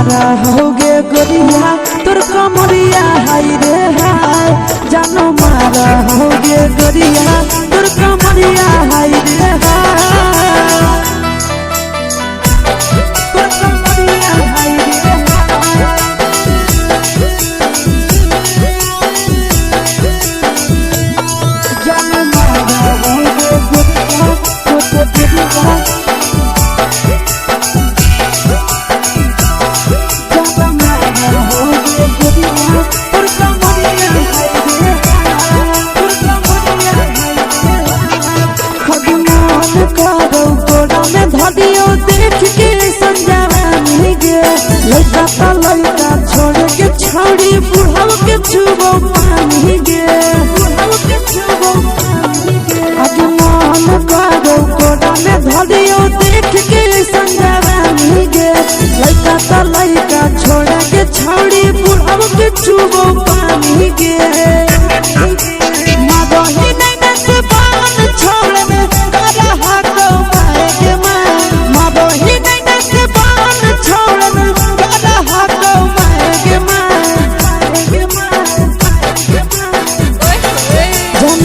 मारा होगे गोरिया तोर कमरिया हाय रे हाय जानो मारा होगे गोरिया तोर कमरिया हाय रे हाय तोर कमरिया हाय रे जानो मारा होगे गोरिया तोर कमरिया देख के संजानी गे लड़का ता लड़का छोड़ के छौड़ी बुढ़ाव के छुबो पानी गे बुढ़ाव के छुबो पानी गे आगे मन करो कोड़ा में धरियो देख के संजानी गे लड़का ता लड़का छोड़ के छौड़ी बुढ़ाव के छुबो पानी गे मादही नैना से बान छोड़ में करा हाथो माए गे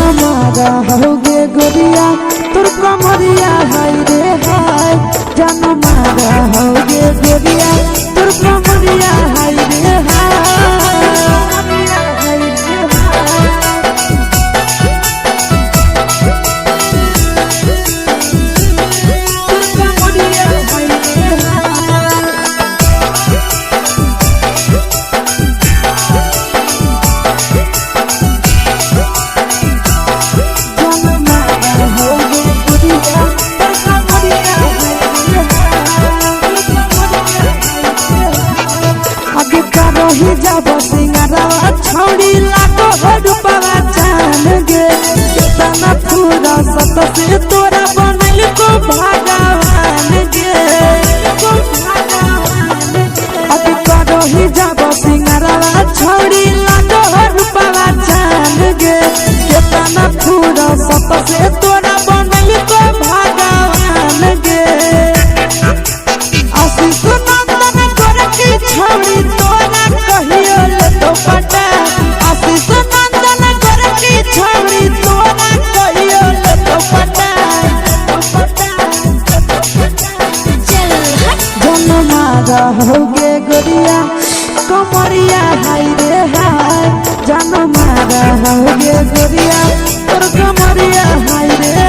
होगे गोरिया तोर कमरिया हाय रे हाय जानो मारा होगे गोरिया तोर कमरिया हाय रे जब सिंगारा छौड़ी लागो हडुपवा जान गे केतना पूरा सत से तोरा बनल को भगवान गे को भगवान अब करो ही जब सिंगारा छौड़ी लागो हडुपवा जान गे केतना पूरा सत से तोरा बनल को भगवान गे आशीष नंदन कर के छौड़ी तोरा कहियो ले तो पटा आशीष नंदन कर के छौड़ी तोरा कहियो ले तो पटा जन मारा होगे गोरिया कमरिया हाय रे हाय जन मारा होगे गोरिया तोर कमरिया हाय रे